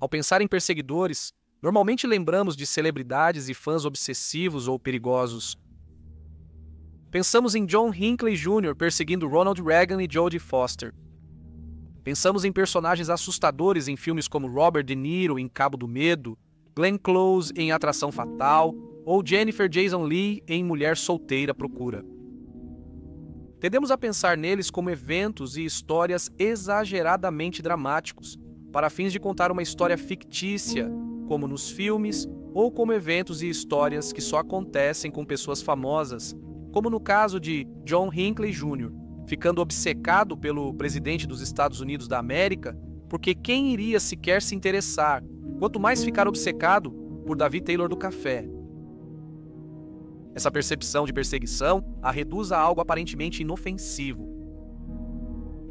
Ao pensar em perseguidores, normalmente lembramos de celebridades e fãs obsessivos ou perigosos. Pensamos em John Hinckley Jr. perseguindo Ronald Reagan e Jodie Foster. Pensamos em personagens assustadores em filmes como Robert De Niro em Cabo do Medo, Glenn Close em Atração Fatal ou Jennifer Jason Leigh em Mulher Solteira Procura. Tendemos a pensar neles como eventos e histórias exageradamente dramáticos, para fins de contar uma história fictícia, como nos filmes, ou como eventos e histórias que só acontecem com pessoas famosas, como no caso de John Hinckley Jr., ficando obcecado pelo presidente dos Estados Unidos da América, porque quem iria sequer se interessar, quanto mais ficar obcecado por Davi Taylor do Café. Essa percepção de perseguição a reduz a algo aparentemente inofensivo.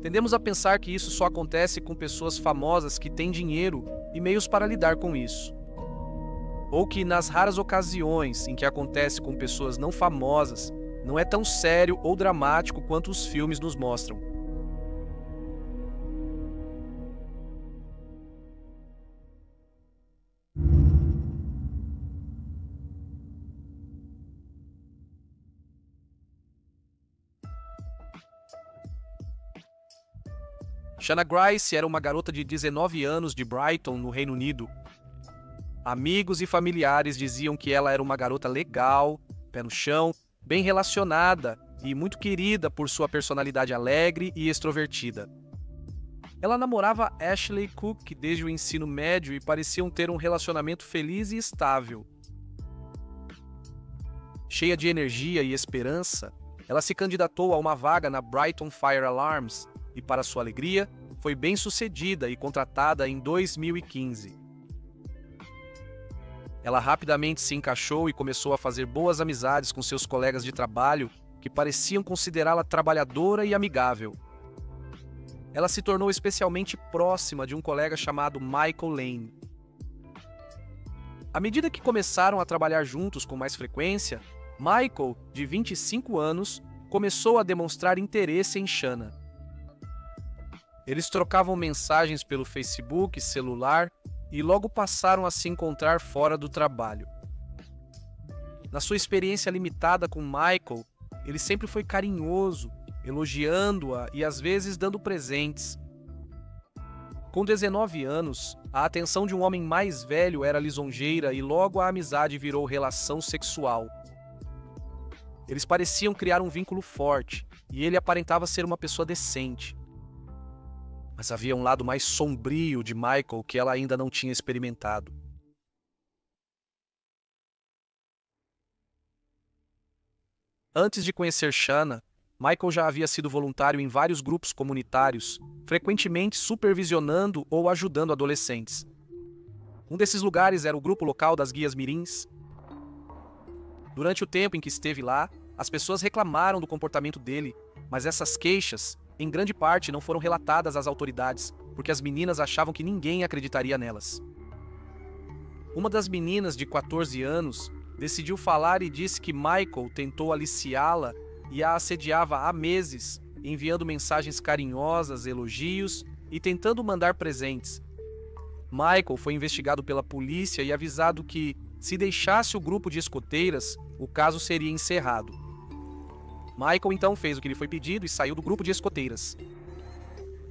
Tendemos a pensar que isso só acontece com pessoas famosas que têm dinheiro e meios para lidar com isso. Ou que, nas raras ocasiões em que acontece com pessoas não famosas, não é tão sério ou dramático quanto os filmes nos mostram. Shanna Grice era uma garota de 19 anos de Brighton, no Reino Unido. Amigos e familiares diziam que ela era uma garota legal, pé no chão, bem relacionada e muito querida por sua personalidade alegre e extrovertida. Ela namorava Ashley Cook desde o ensino médio e pareciam ter um relacionamento feliz e estável. Cheia de energia e esperança, ela se candidatou a uma vaga na Brighton Fire Alarms e, para sua alegria, foi bem-sucedida e contratada em 2015. Ela rapidamente se encaixou e começou a fazer boas amizades com seus colegas de trabalho, que pareciam considerá-la trabalhadora e amigável. Ela se tornou especialmente próxima de um colega chamado Michael Lane. À medida que começaram a trabalhar juntos com mais frequência, Michael, de 25 anos, começou a demonstrar interesse em Shanna. Eles trocavam mensagens pelo Facebook, celular, e logo passaram a se encontrar fora do trabalho. Na sua experiência limitada com Michael, ele sempre foi carinhoso, elogiando-a e às vezes dando presentes. Com 19 anos, a atenção de um homem mais velho era lisonjeira e logo a amizade virou relação sexual. Eles pareciam criar um vínculo forte e ele aparentava ser uma pessoa decente. Mas havia um lado mais sombrio de Michael que ela ainda não tinha experimentado. Antes de conhecer Shanna, Michael já havia sido voluntário em vários grupos comunitários, frequentemente supervisionando ou ajudando adolescentes. Um desses lugares era o grupo local das Guias Mirins. Durante o tempo em que esteve lá, as pessoas reclamaram do comportamento dele, mas essas queixas, em grande parte, não foram relatadas às autoridades, porque as meninas achavam que ninguém acreditaria nelas. Uma das meninas, de 14 anos, decidiu falar e disse que Michael tentou aliciá-la e a assediava há meses, enviando mensagens carinhosas, elogios e tentando mandar presentes. Michael foi investigado pela polícia e avisado que, se deixasse o grupo de escoteiras, o caso seria encerrado. Michael então fez o que lhe foi pedido e saiu do grupo de escoteiras.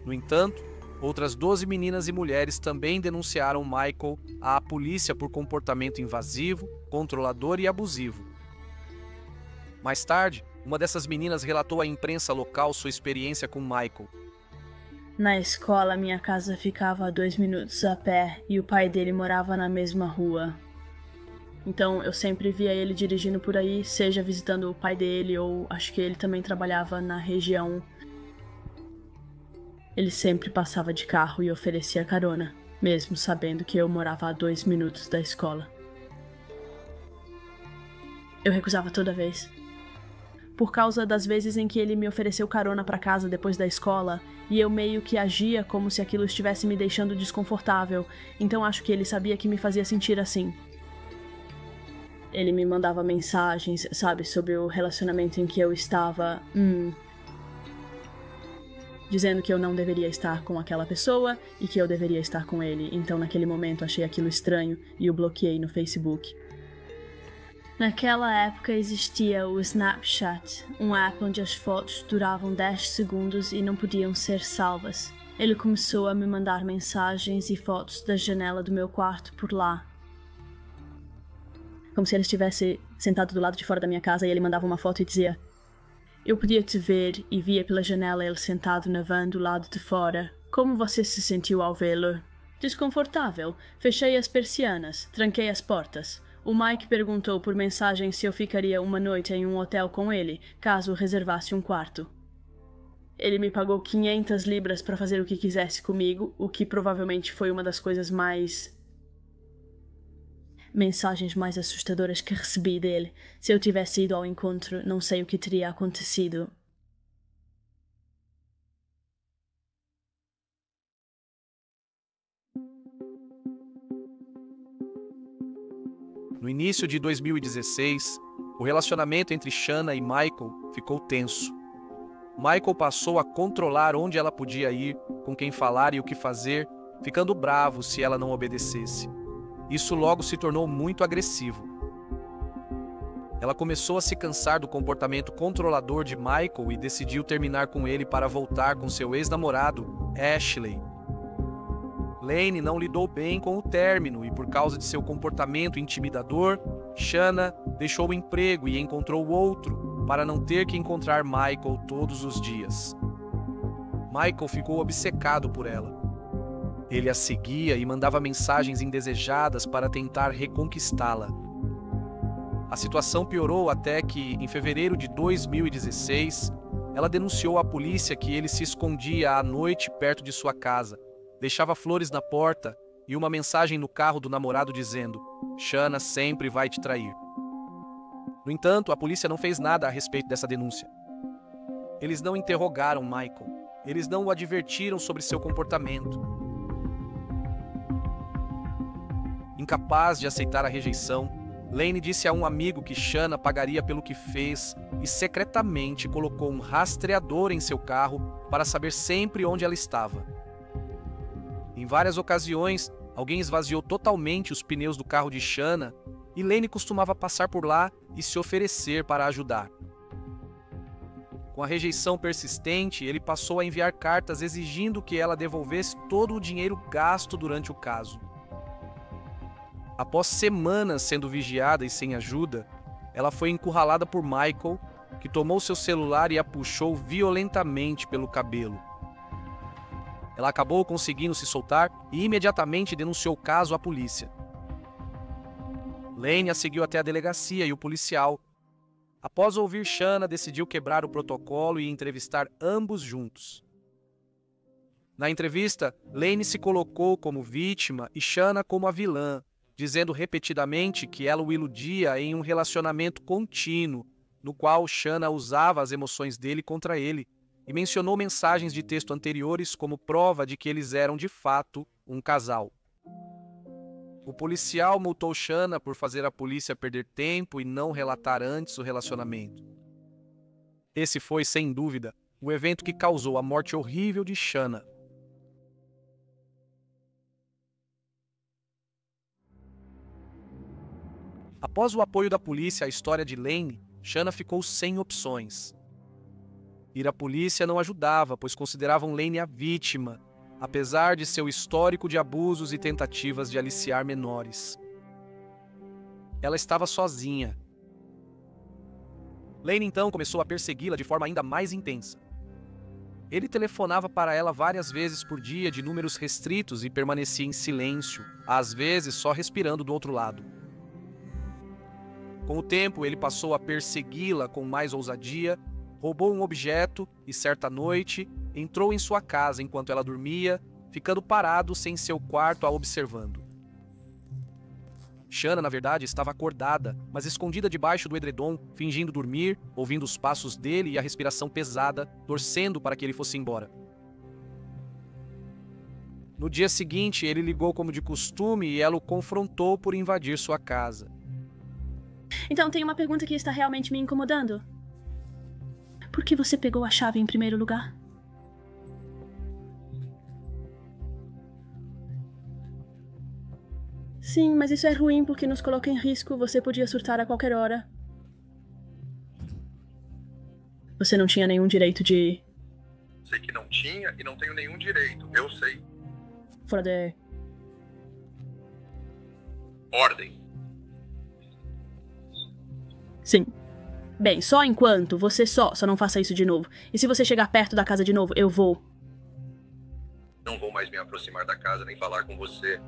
No entanto, outras 12 meninas e mulheres também denunciaram Michael à polícia por comportamento invasivo, controlador e abusivo. Mais tarde, uma dessas meninas relatou à imprensa local sua experiência com Michael. Na escola, minha casa ficava a 2 minutos a pé e o pai dele morava na mesma rua. Então eu sempre via ele dirigindo por aí, seja visitando o pai dele ou acho que ele também trabalhava na região. Ele sempre passava de carro e oferecia carona, mesmo sabendo que eu morava a 2 minutos da escola. Eu recusava toda vez. Por causa das vezes em que ele me ofereceu carona para casa depois da escola, e eu meio que agia como se aquilo estivesse me deixando desconfortável, então acho que ele sabia que me fazia sentir assim. Ele me mandava mensagens, sabe, sobre o relacionamento em que eu estava. dizendo que eu não deveria estar com aquela pessoa e que eu deveria estar com ele. Então, naquele momento, achei aquilo estranho e o bloqueei no Facebook. Naquela época existia o Snapchat, um app onde as fotos duravam 10 segundos e não podiam ser salvas. Ele começou a me mandar mensagens e fotos da janela do meu quarto por lá. Como se ele estivesse sentado do lado de fora da minha casa e ele mandava uma foto e dizia: "Eu podia te ver e via pela janela ele sentado na van do lado de fora. Como você se sentiu ao vê-lo?" "Desconfortável. Fechei as persianas, tranquei as portas. O Mike perguntou por mensagem se eu ficaria uma noite em um hotel com ele, caso reservasse um quarto. Ele me pagou 500 libras para fazer o que quisesse comigo, o que provavelmente foi uma das mensagens mais assustadoras que recebi dele. Se eu tivesse ido ao encontro, não sei o que teria acontecido." No início de 2016, o relacionamento entre Shanna e Michael ficou tenso. Michael passou a controlar onde ela podia ir, com quem falar e o que fazer, ficando bravo se ela não obedecesse. Isso logo se tornou muito agressivo. Ela começou a se cansar do comportamento controlador de Michael e decidiu terminar com ele para voltar com seu ex-namorado, Ashley. Lane não lidou bem com o término e, por causa de seu comportamento intimidador, Shanna deixou o emprego e encontrou outro para não ter que encontrar Michael todos os dias. Michael ficou obcecado por ela. Ele a seguia e mandava mensagens indesejadas para tentar reconquistá-la. A situação piorou até que, em fevereiro de 2016, ela denunciou à polícia que ele se escondia à noite perto de sua casa, deixava flores na porta e uma mensagem no carro do namorado dizendo: "Shanna sempre vai te trair." No entanto, a polícia não fez nada a respeito dessa denúncia. Eles não interrogaram Michael. Eles não o advertiram sobre seu comportamento. Incapaz de aceitar a rejeição, Lane disse a um amigo que Shanna pagaria pelo que fez e secretamente colocou um rastreador em seu carro para saber sempre onde ela estava. Em várias ocasiões, alguém esvaziou totalmente os pneus do carro de Shanna e Lane costumava passar por lá e se oferecer para ajudar. Com a rejeição persistente, ele passou a enviar cartas exigindo que ela devolvesse todo o dinheiro gasto durante o caso. Após semanas sendo vigiada e sem ajuda, ela foi encurralada por Michael, que tomou seu celular e a puxou violentamente pelo cabelo. Ela acabou conseguindo se soltar e imediatamente denunciou o caso à polícia. Lane a seguiu até a delegacia e o policial. Após ouvir Shanna, decidiu quebrar o protocolo e entrevistar ambos juntos. Na entrevista, Lane se colocou como vítima e Shanna como a vilã, dizendo repetidamente que ela o iludia em um relacionamento contínuo, no qual Shanna usava as emoções dele contra ele, e mencionou mensagens de texto anteriores como prova de que eles eram de fato um casal. O policial multou Shanna por fazer a polícia perder tempo e não relatar antes o relacionamento. Esse foi, sem dúvida, o evento que causou a morte horrível de Shanna. Após o apoio da polícia à história de Lane, Shanna ficou sem opções. Ir à polícia não ajudava, pois consideravam Lane a vítima, apesar de seu histórico de abusos e tentativas de aliciar menores. Ela estava sozinha. Lane então começou a persegui-la de forma ainda mais intensa. Ele telefonava para ela várias vezes por dia de números restritos e permanecia em silêncio, às vezes só respirando do outro lado. Com o tempo, ele passou a persegui-la com mais ousadia, roubou um objeto e, certa noite, entrou em sua casa enquanto ela dormia, ficando parado sem seu quarto a observando. Shanna, na verdade, estava acordada, mas escondida debaixo do edredom, fingindo dormir, ouvindo os passos dele e a respiração pesada, torcendo para que ele fosse embora. No dia seguinte, ele ligou como de costume e ela o confrontou por invadir sua casa. Então, tem uma pergunta que está realmente me incomodando. Por que você pegou a chave em primeiro lugar? Sim, mas isso é ruim porque nos coloca em risco. Você podia surtar a qualquer hora. Você não tinha nenhum direito de... Sei que não tinha e não tenho nenhum direito. Eu sei. Fora de... Ordem. Sim. Bem, só enquanto você só não faça isso de novo. E se você chegar perto da casa de novo, eu vou. Não vou mais me aproximar da casa nem falar com você.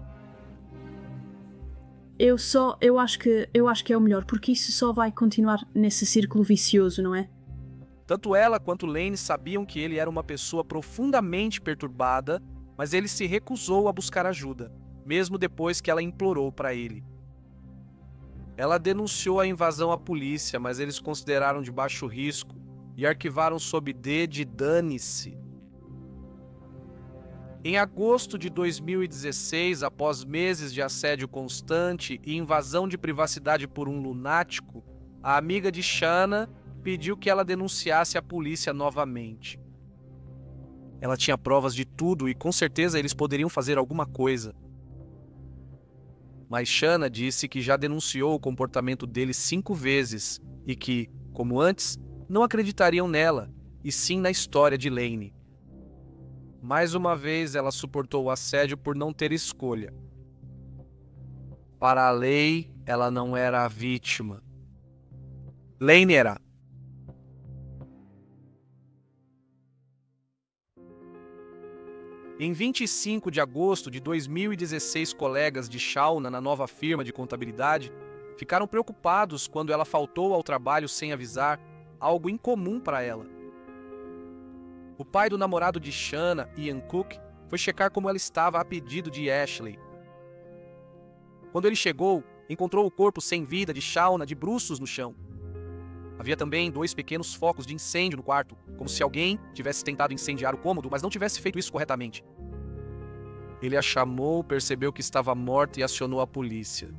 Eu acho que é o melhor, porque isso só vai continuar nesse círculo vicioso, não é? Tanto ela quanto Lane sabiam que ele era uma pessoa profundamente perturbada, mas ele se recusou a buscar ajuda, mesmo depois que ela implorou para ele. Ela denunciou a invasão à polícia, mas eles consideraram de baixo risco e arquivaram sob D de dane-se. Em agosto de 2016, após meses de assédio constante e invasão de privacidade por um lunático, a amiga de Shanna pediu que ela denunciasse a polícia novamente. Ela tinha provas de tudo e com certeza eles poderiam fazer alguma coisa. Mas Shanna disse que já denunciou o comportamento dele 5 vezes e que, como antes, não acreditariam nela, e sim na história de Lane. Mais uma vez, ela suportou o assédio por não ter escolha. Para a lei, ela não era a vítima. Lane era. Em 25 de agosto de 2016, colegas de Shauna na nova firma de contabilidade ficaram preocupados quando ela faltou ao trabalho sem avisar, algo incomum para ela. O pai do namorado de Shanna, Ian Cook, foi checar como ela estava a pedido de Ashley. Quando ele chegou, encontrou o corpo sem vida de Shauna de bruços no chão. Havia também 2 pequenos focos de incêndio no quarto, como se alguém tivesse tentado incendiar o cômodo, mas não tivesse feito isso corretamente. Ele a chamou, percebeu que estava morta e acionou a polícia.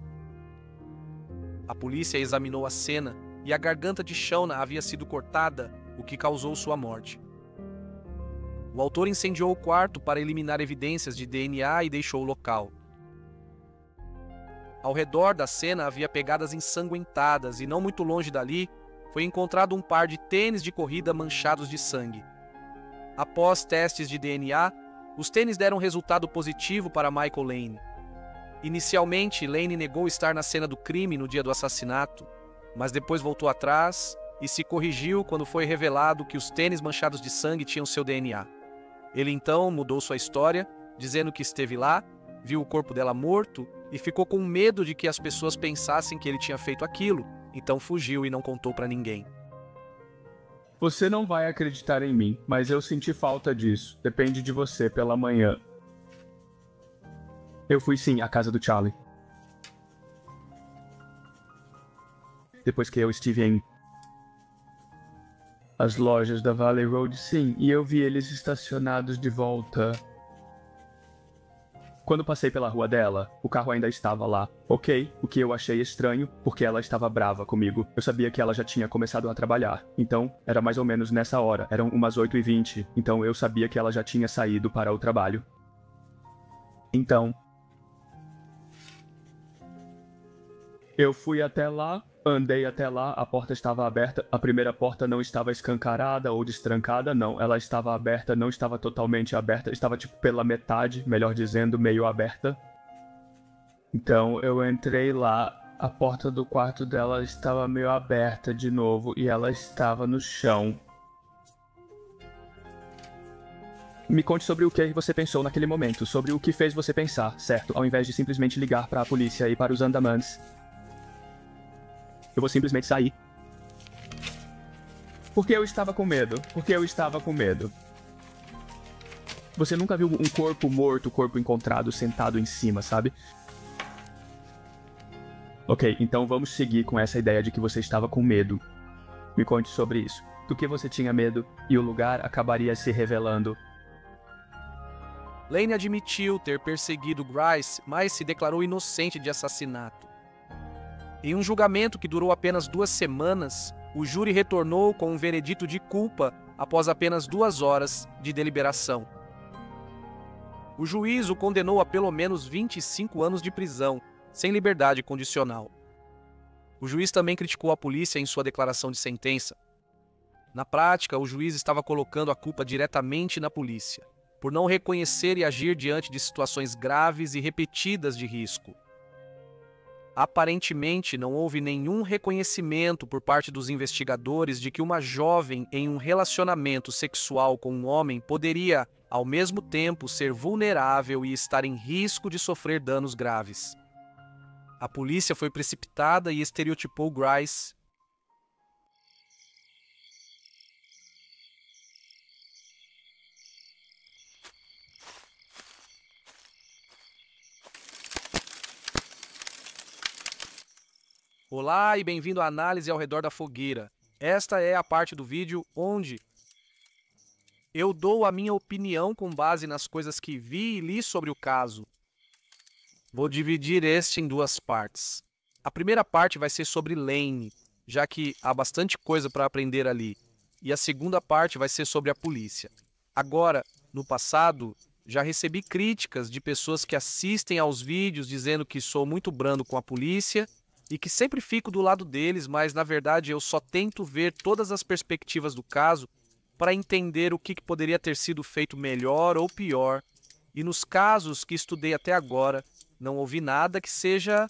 A polícia examinou a cena e a garganta de Shauna havia sido cortada, o que causou sua morte. O autor incendiou o quarto para eliminar evidências de DNA e deixou o local. Ao redor da cena havia pegadas ensanguentadas e não muito longe dali foi encontrado um par de tênis de corrida manchados de sangue. Após testes de DNA, os tênis deram resultado positivo para Michael Lane. Inicialmente, Lane negou estar na cena do crime no dia do assassinato, mas depois voltou atrás e se corrigiu quando foi revelado que os tênis manchados de sangue tinham seu DNA. Ele então mudou sua história, dizendo que esteve lá, viu o corpo dela morto e ficou com medo de que as pessoas pensassem que ele tinha feito aquilo, então fugiu e não contou para ninguém. Você não vai acreditar em mim, mas eu senti falta disso. Depende de você pela manhã. Eu fui sim à casa do Charlie. Depois que eu estive em as lojas da Valley Road, sim, e eu vi eles estacionados de volta. Quando passei pela rua dela, o carro ainda estava lá. Ok, o que eu achei estranho, porque ela estava brava comigo. Eu sabia que ela já tinha começado a trabalhar. Então, era mais ou menos nessa hora. Eram umas 8h20. Então, eu sabia que ela já tinha saído para o trabalho. Então, eu fui até lá, andei até lá, a porta estava aberta. A primeira porta não estava escancarada ou destrancada, não. Ela estava aberta, não estava totalmente aberta. Estava tipo pela metade, melhor dizendo, meio aberta. Então eu entrei lá, a porta do quarto dela estava meio aberta de novo e ela estava no chão. Me conte sobre o que você pensou naquele momento, sobre o que fez você pensar, certo? Ao invés de simplesmente ligar para a polícia e para os Andamans. Eu vou simplesmente sair. Porque eu estava com medo. Porque eu estava com medo. Você nunca viu um corpo morto, corpo encontrado, sentado em cima, sabe? Ok, então vamos seguir com essa ideia de que você estava com medo. Me conte sobre isso. Do que você tinha medo e o lugar acabaria se revelando. Lane admitiu ter perseguido Grice, mas se declarou inocente de assassinato. Em um julgamento que durou apenas 2 semanas, o júri retornou com um veredito de culpa após apenas 2 horas de deliberação. O juiz o condenou a pelo menos 25 anos de prisão, sem liberdade condicional. O juiz também criticou a polícia em sua declaração de sentença. Na prática, o juiz estava colocando a culpa diretamente na polícia, por não reconhecer e agir diante de situações graves e repetidas de risco. Aparentemente, não houve nenhum reconhecimento por parte dos investigadores de que uma jovem em um relacionamento sexual com um homem poderia, ao mesmo tempo, ser vulnerável e estar em risco de sofrer danos graves. A polícia foi precipitada e estereotipou Grice. Olá e bem-vindo à análise ao redor da fogueira. Esta é a parte do vídeo onde eu dou a minha opinião com base nas coisas que vi e li sobre o caso. Vou dividir este em duas partes. A primeira parte vai ser sobre Lane, já que há bastante coisa para aprender ali. E a segunda parte vai ser sobre a polícia. Agora, no passado, já recebi críticas de pessoas que assistem aos vídeos dizendo que sou muito brando com a polícia e que sempre fico do lado deles, mas na verdade eu só tento ver todas as perspectivas do caso para entender o que poderia ter sido feito melhor ou pior. E nos casos que estudei até agora, não ouvi nada que seja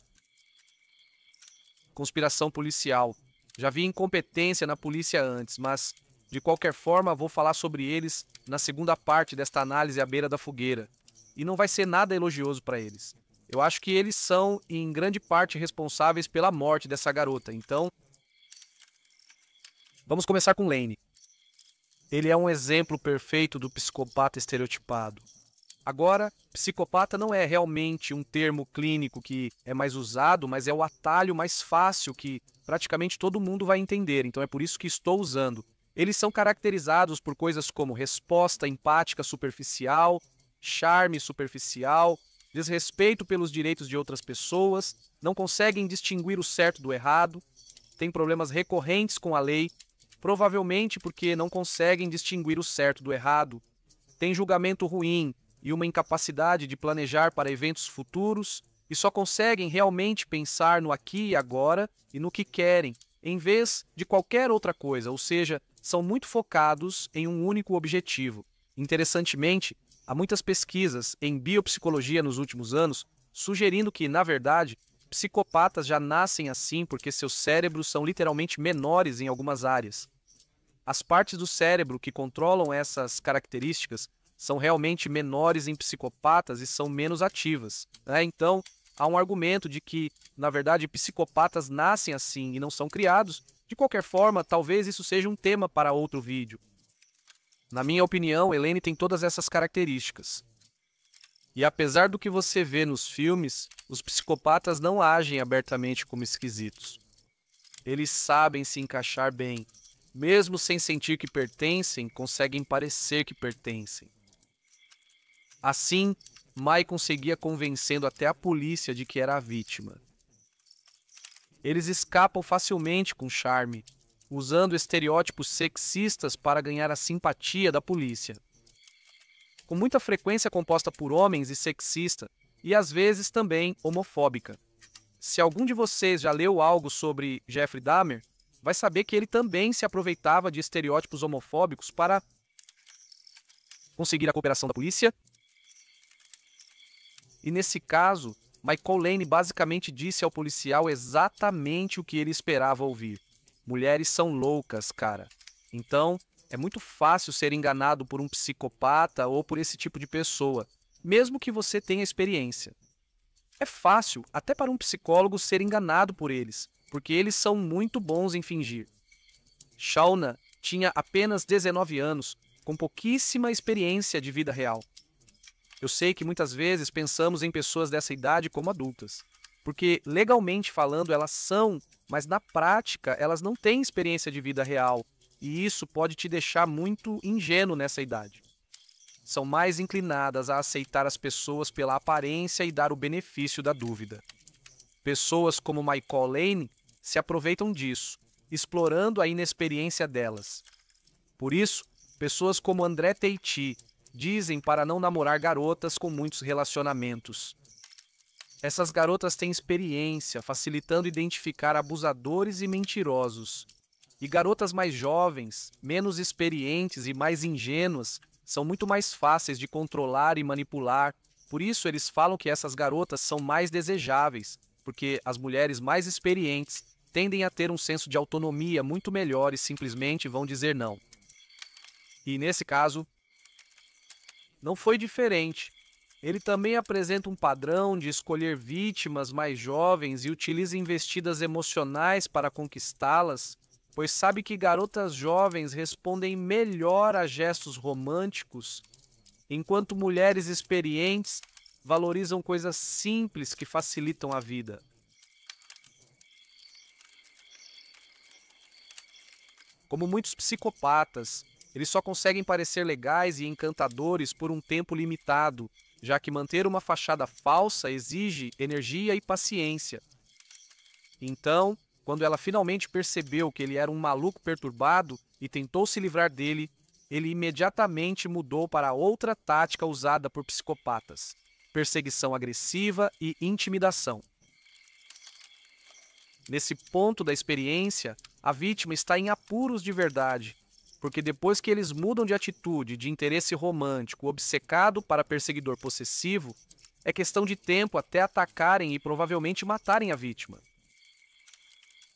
conspiração policial. Já vi incompetência na polícia antes, mas de qualquer forma vou falar sobre eles na segunda parte desta análise à beira da fogueira. E não vai ser nada elogioso para eles. Eu acho que eles são, em grande parte, responsáveis pela morte dessa garota. Então, vamos começar com Lane. Ele é um exemplo perfeito do psicopata estereotipado. Agora, psicopata não é realmente um termo clínico que é mais usado, mas é o atalho mais fácil que praticamente todo mundo vai entender. Então é por isso que estou usando. Eles são caracterizados por coisas como resposta empática superficial, charme superficial, desrespeito pelos direitos de outras pessoas, não conseguem distinguir o certo do errado, têm problemas recorrentes com a lei, provavelmente porque não conseguem distinguir o certo do errado, têm julgamento ruim e uma incapacidade de planejar para eventos futuros e só conseguem realmente pensar no aqui e agora e no que querem, em vez de qualquer outra coisa, ou seja, são muito focados em um único objetivo. Interessantemente, há muitas pesquisas em biopsicologia nos últimos anos sugerindo que, na verdade, psicopatas já nascem assim porque seus cérebros são literalmente menores em algumas áreas. As partes do cérebro que controlam essas características são realmente menores em psicopatas e são menos ativas, né? Então, há um argumento de que, na verdade, psicopatas nascem assim e não são criados. De qualquer forma, talvez isso seja um tema para outro vídeo. Na minha opinião, Elaine tem todas essas características. E apesar do que você vê nos filmes, os psicopatas não agem abertamente como esquisitos. Eles sabem se encaixar bem. Mesmo sem sentir que pertencem, conseguem parecer que pertencem. Assim, Maicon seguia convencendo até a polícia de que era a vítima. Eles escapam facilmente com charme, usando estereótipos sexistas para ganhar a simpatia da polícia. Com muita frequência composta por homens e sexista, e às vezes também homofóbica. Se algum de vocês já leu algo sobre Jeffrey Dahmer, vai saber que ele também se aproveitava de estereótipos homofóbicos para conseguir a cooperação da polícia. E nesse caso, Michael Lane basicamente disse ao policial exatamente o que ele esperava ouvir. Mulheres são loucas, cara. Então, é muito fácil ser enganado por um psicopata ou por esse tipo de pessoa, mesmo que você tenha experiência. É fácil, até para um psicólogo, ser enganado por eles, porque eles são muito bons em fingir. Shauna tinha apenas 19 anos, com pouquíssima experiência de vida real. Eu sei que muitas vezes pensamos em pessoas dessa idade como adultas, porque legalmente falando elas são, mas na prática elas não têm experiência de vida real, e isso pode te deixar muito ingênuo nessa idade. São mais inclinadas a aceitar as pessoas pela aparência e dar o benefício da dúvida. Pessoas como Michael Lane se aproveitam disso, explorando a inexperiência delas. Por isso, pessoas como André Tate dizem para não namorar garotas com muitos relacionamentos. Essas garotas têm experiência, facilitando identificar abusadores e mentirosos. E garotas mais jovens, menos experientes e mais ingênuas são muito mais fáceis de controlar e manipular. Por isso, eles falam que essas garotas são mais desejáveis, porque as mulheres mais experientes tendem a ter um senso de autonomia muito melhor e simplesmente vão dizer não. E nesse caso, não foi diferente. Ele também apresenta um padrão de escolher vítimas mais jovens e utiliza investidas emocionais para conquistá-las, pois sabe que garotas jovens respondem melhor a gestos românticos, enquanto mulheres experientes valorizam coisas simples que facilitam a vida. Como muitos psicopatas, eles só conseguem parecer legais e encantadores por um tempo limitado, já que manter uma fachada falsa exige energia e paciência. Então, quando ela finalmente percebeu que ele era um maluco perturbado e tentou se livrar dele, ele imediatamente mudou para outra tática usada por psicopatas: perseguição agressiva e intimidação. Nesse ponto da experiência, a vítima está em apuros de verdade, porque depois que eles mudam de atitude de interesse romântico obcecado para perseguidor possessivo, é questão de tempo até atacarem e provavelmente matarem a vítima.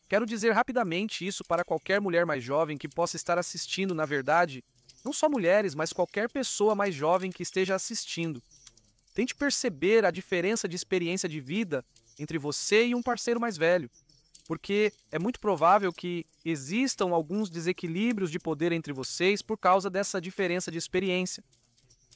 Quero dizer rapidamente isso para qualquer mulher mais jovem que possa estar assistindo, na verdade, não só mulheres, mas qualquer pessoa mais jovem que esteja assistindo. Tente perceber a diferença de experiência de vida entre você e um parceiro mais velho, porque é muito provável que existam alguns desequilíbrios de poder entre vocês por causa dessa diferença de experiência.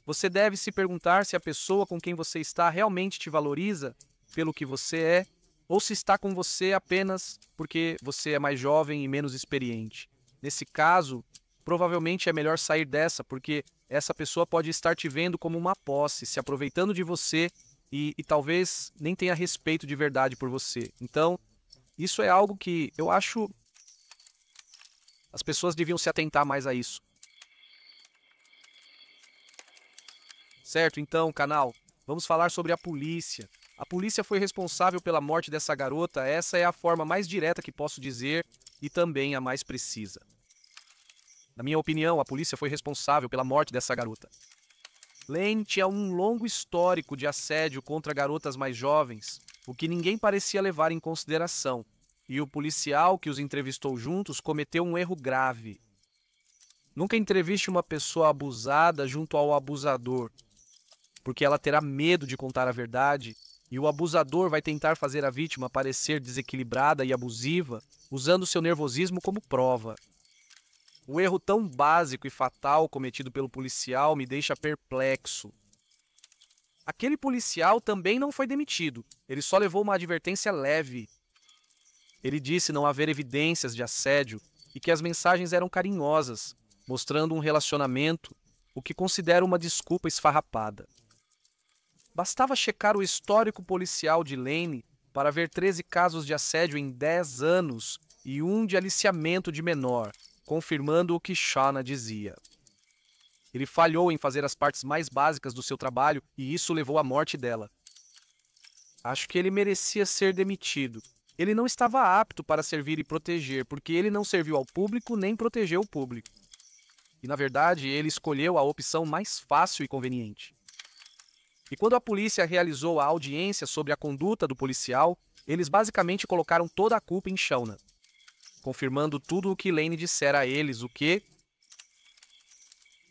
Você deve se perguntar se a pessoa com quem você está realmente te valoriza pelo que você é, ou se está com você apenas porque você é mais jovem e menos experiente. Nesse caso, provavelmente é melhor sair dessa, porque essa pessoa pode estar te vendo como uma posse, se aproveitando de você e talvez nem tenha respeito de verdade por você. Então, isso é algo que eu acho as pessoas deviam se atentar mais a isso. Certo, então, canal, vamos falar sobre a polícia. A polícia foi responsável pela morte dessa garota, essa é a forma mais direta que posso dizer e também a mais precisa. Na minha opinião, a polícia foi responsável pela morte dessa garota. Lane tinha um longo histórico de assédio contra garotas mais jovens, o que ninguém parecia levar em consideração, e o policial que os entrevistou juntos cometeu um erro grave. Nunca entreviste uma pessoa abusada junto ao abusador, porque ela terá medo de contar a verdade, e o abusador vai tentar fazer a vítima parecer desequilibrada e abusiva, usando seu nervosismo como prova. O erro tão básico e fatal cometido pelo policial me deixa perplexo. Aquele policial também não foi demitido, ele só levou uma advertência leve. Ele disse não haver evidências de assédio e que as mensagens eram carinhosas, mostrando um relacionamento, o que considero uma desculpa esfarrapada. Bastava checar o histórico policial de Lane para ver 13 casos de assédio em 10 anos e um de aliciamento de menor, confirmando o que Shauna dizia. Ele falhou em fazer as partes mais básicas do seu trabalho e isso levou à morte dela. Acho que ele merecia ser demitido. Ele não estava apto para servir e proteger, porque ele não serviu ao público nem protegeu o público. E, na verdade, ele escolheu a opção mais fácil e conveniente. E quando a polícia realizou a audiência sobre a conduta do policial, eles basicamente colocaram toda a culpa em Shauna, confirmando tudo o que Lane dissera a eles, o que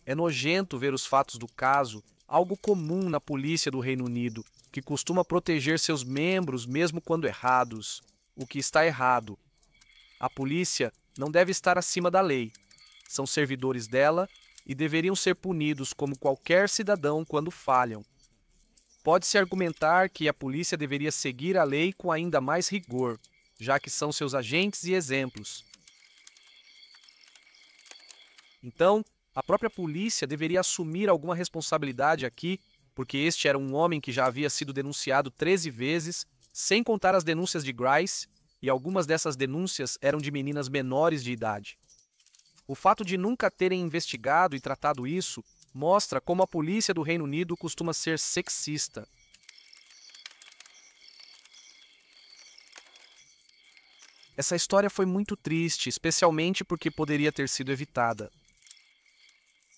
é nojento ver os fatos do caso, algo comum na polícia do Reino Unido, que costuma proteger seus membros mesmo quando errados, o que está errado. A polícia não deve estar acima da lei. São servidores dela e deveriam ser punidos como qualquer cidadão quando falham. Pode-se argumentar que a polícia deveria seguir a lei com ainda mais rigor, já que são seus agentes e exemplos. Então, a própria polícia deveria assumir alguma responsabilidade aqui, porque este era um homem que já havia sido denunciado 13 vezes, sem contar as denúncias de Grice, e algumas dessas denúncias eram de meninas menores de idade. O fato de nunca terem investigado e tratado isso mostra como a polícia do Reino Unido costuma ser sexista. Essa história foi muito triste, especialmente porque poderia ter sido evitada.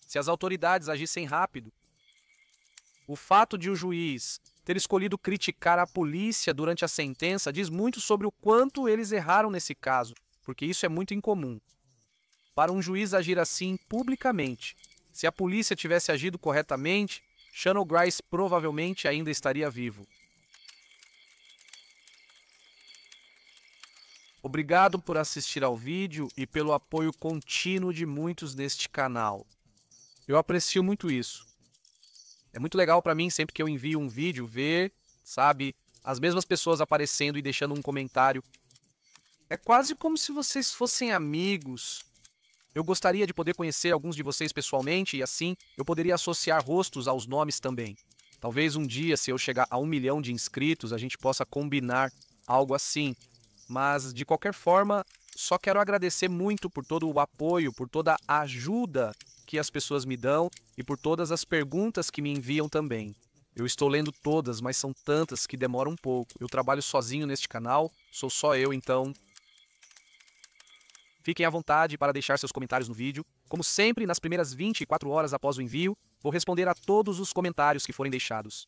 Se as autoridades agissem rápido, o fato de o juiz ter escolhido criticar a polícia durante a sentença diz muito sobre o quanto eles erraram nesse caso, porque isso é muito incomum. Para um juiz agir assim publicamente, se a polícia tivesse agido corretamente, Shannon Grice provavelmente ainda estaria vivo. Obrigado por assistir ao vídeo e pelo apoio contínuo de muitos neste canal. Eu aprecio muito isso. É muito legal para mim sempre que eu envio um vídeo ver, sabe, as mesmas pessoas aparecendo e deixando um comentário. É quase como se vocês fossem amigos. Eu gostaria de poder conhecer alguns de vocês pessoalmente e assim eu poderia associar rostos aos nomes também. Talvez um dia, se eu chegar a 1 milhão de inscritos, a gente possa combinar algo assim. Mas, de qualquer forma, só quero agradecer muito por todo o apoio, por toda a ajuda que as pessoas me dão e por todas as perguntas que me enviam também. Eu estou lendo todas, mas são tantas que demoram um pouco. Eu trabalho sozinho neste canal, sou só eu, então... Fiquem à vontade para deixar seus comentários no vídeo. Como sempre, nas primeiras 24 horas após o envio, vou responder a todos os comentários que forem deixados.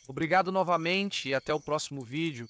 Obrigado novamente e até o próximo vídeo.